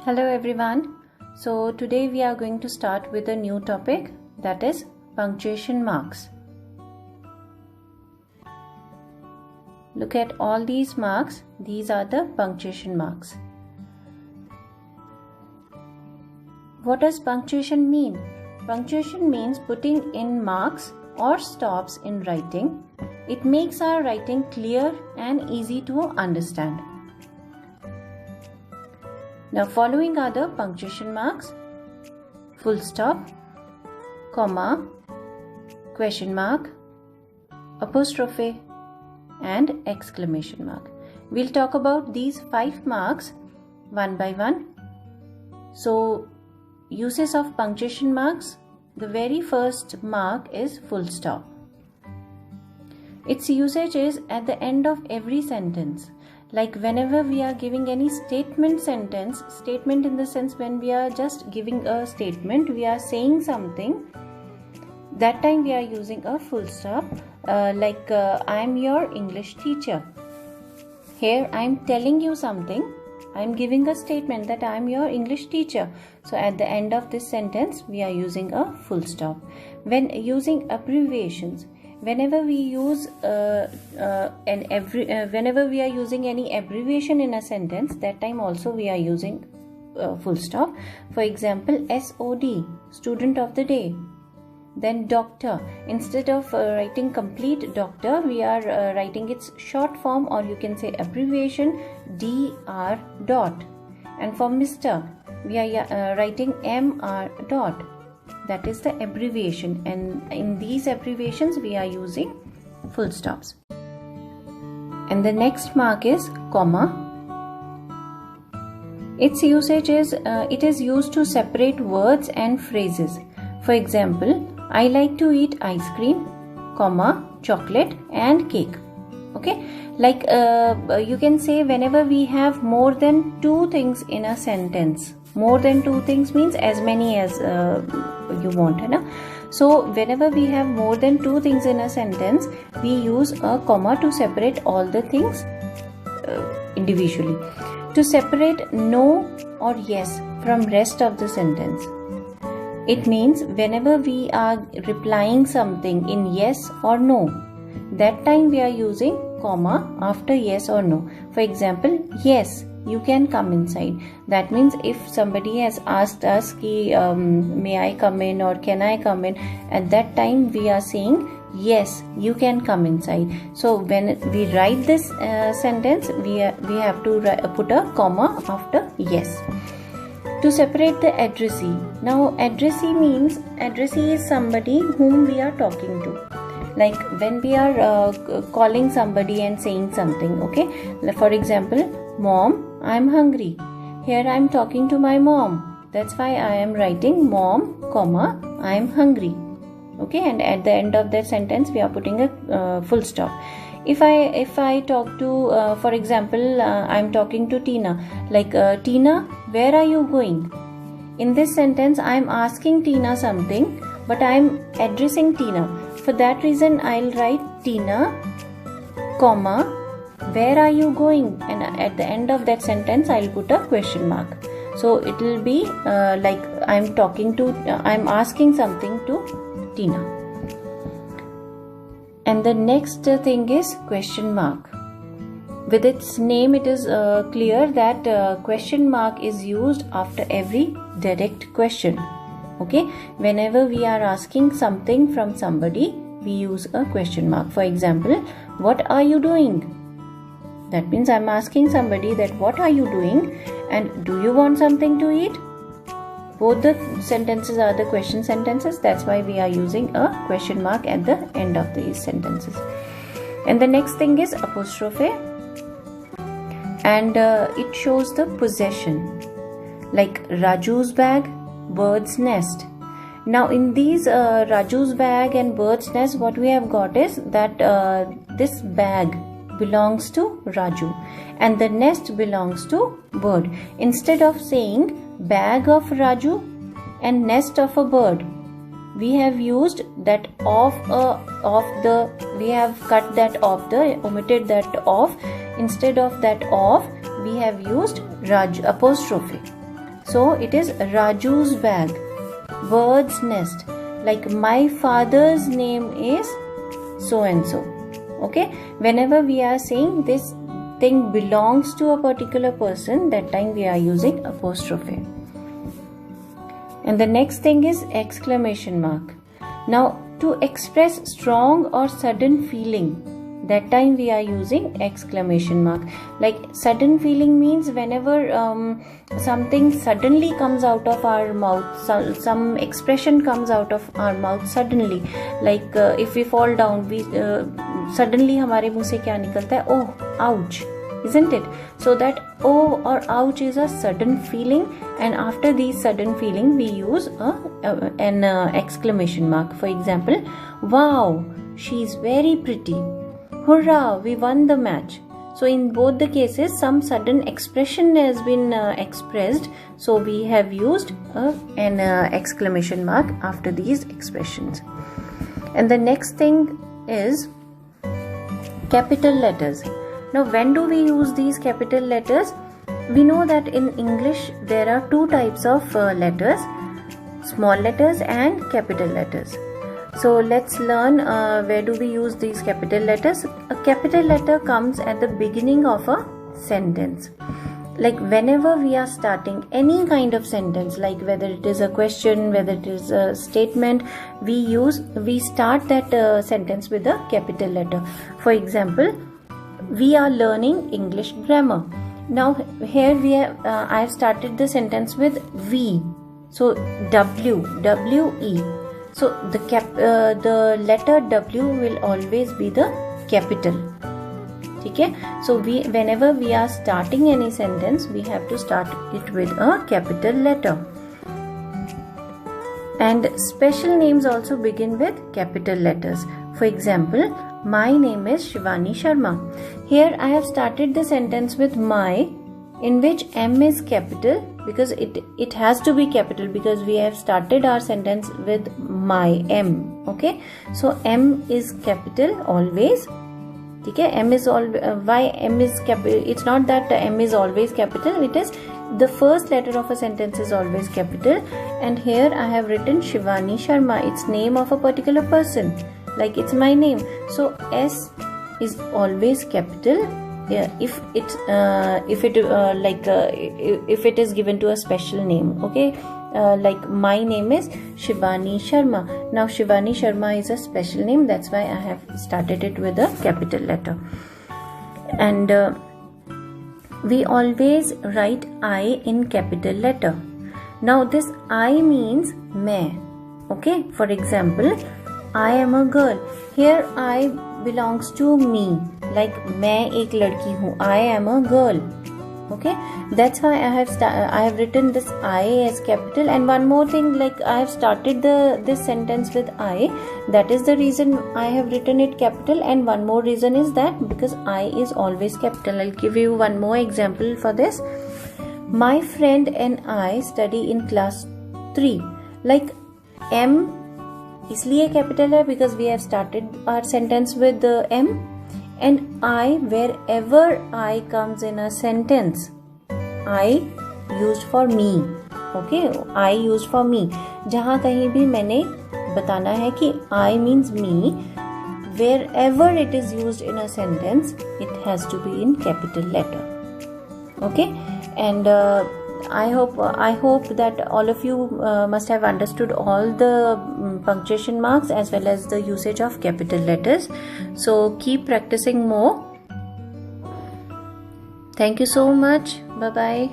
Hello everyone. So today we are going to start with a new topic, that is punctuation marks. Look at all these marks. These are the punctuation marks. What does punctuation mean? Punctuation means putting in marks or stops in writing. It makes our writing clear and easy to understand. Now following are the punctuation marks: full stop, comma, question mark, apostrophe and exclamation mark. We'll talk about these 5 marks one by one. So uses of punctuation marks. The very first mark is full stop. Its usage is at the end of every sentence. Like whenever we are giving any statement in the sense when we are just giving a statement, we are saying something, that time we are using a full stop. I am your English teacher. Here I am telling you something. I am giving a statement that I am your English teacher. So at the end of this sentence we are using a full stop. When using abbreviations, whenever we use whenever we are using any abbreviation in a sentence, that time also we are using full stop. For example, SOD, student of the day. Then doctor, instead of writing complete doctor, we are writing its short form, or you can say abbreviation, DR dot. And for Mr, we are writing MR dot. That is the abbreviation, and in these abbreviations we are using full stops. And the next mark is comma. Its usage is it is used to separate words and phrases. For example, I like to eat ice cream, comma, chocolate and cake. Okay, like you can say whenever we have more than 2 things in a sentence. More than 2 things means as many as you want, na? So whenever we have more than 2 things in a sentence, we use a comma to separate all the things individually. To separate no or yes from rest of the sentence. It means whenever we are replying something in yes or no, that time we are using comma after yes or no. For example, yes, you can come inside. That means if somebody has asked us may I come in or can I come in, at that time we are saying yes, you can come inside. So when we write this sentence, we have to put a comma after yes. To separate the addressee. Now addressee means, addressee is somebody whom we are talking to. Like when we are calling somebody and saying something, okay? For example, Mom, I am hungry. Here I am talking to my mom. That's why I am writing Mom, comma, I am hungry. Okay, and at the end of that sentence we are putting a full stop. If I talk to, for example, I am talking to Tina. Like Tina, where are you going? In this sentence I am asking Tina something, but I am addressing Tina. For that reason I'll write Tina, comma, where are you going? And at the end of that sentence I'll put a question mark. So it will be like I'm asking something to Tina. And the next thing is question mark. With its name it is clear that question mark is used after every direct question. Okay, whenever we are asking something from somebody, we use a question mark. For example, what are you doing? That means I'm asking somebody that what are you doing, and do you want something to eat? Both the sentences are the question sentences. That's why we are using a question mark at the end of these sentences. And the next thing is apostrophe, and it shows the possession. Like Raju's bag, bird's nest. Now in these Raju's bag and bird's nest, what we have got is that this bag belongs to Raju and the nest belongs to bird. Instead of saying bag of Raju and nest of a bird, we have used that we have cut that off, omitted that off. Instead of that off, we have used Raj apostrophe. So it is Raju's bag. Bird's nest. Like my father's name is so and so. Okay, whenever we are saying this thing belongs to a particular person, that time we are using apostrophe. And the next thing is exclamation mark. Now to express strong or sudden feeling, that time we are using exclamation mark. Like sudden feeling means whenever something suddenly comes out of our mouth, some expression comes out of our mouth suddenly. Like if we fall down, we suddenly हमारे मुंह से क्या निकलता है? Oh, ouch, isn't it? So that oh or ouch is a sudden feeling, and after these sudden feeling we use an exclamation mark. For example, wow, she's very pretty. Hurrah, we won the match. So in both the cases some sudden expression has been expressed, so we have used an exclamation mark after these expressions. And the next thing is capital letters. Now when do we use these capital letters? We know that in English there are two types of letters, small letters and capital letters. So let's learn where do we use these capital letters. A capital letter comes at the beginning of a sentence. Like whenever we are starting any kind of sentence, like whether it is a question, whether it is a statement, we start that sentence with a capital letter. For example, we are learning English grammar. Now here I have started the sentence with we. So W-E. So the letter W will always be the capital. Okay? So whenever we are starting any sentence, we have to start it with a capital letter. And special names also begin with capital letters. For example, my name is Shivani Sharma. Here I have started the sentence with my, in which M is capital, because it has to be capital, because we have started our sentence with my, M. Okay, so M is capital always. Okay, M is why M is capital? It's not that M is always capital, it is the first letter of a sentence is always capital. And here I have written Shivani Sharma. It's name of a particular person, like it's my name. So S is always capital. Yeah, if it is given to a special name. Okay, like my name is Shivani Sharma. Now Shivani Sharma is a special name, that's why I have started it with a capital letter. And we always write I in capital letter. Now this I means मैं. Okay, for example, I am a girl. Here I belongs to me. Like मैं एक लड़की हूँ. I am a girl. Okay, that's why I have written this I as capital. And one more thing, like I have started this sentence with I. That is the reason I have written it capital. And one more reason is that because I is always capital. I'll give you one more example for this. My friend and I study in class 3. Like M इसलिए capital है because we have started our sentence with the M. And I, wherever I comes in a sentence, I used for me. Okay, I used for me. जहाँ कहीं भी मैंने बताना है कि I means me, wherever it is used in a sentence, it has to be in capital letter. Okay, and I hope that all of you must have understood all the punctuation marks as well as the usage of capital letters. So keep practicing more. Thank you so much. Bye bye.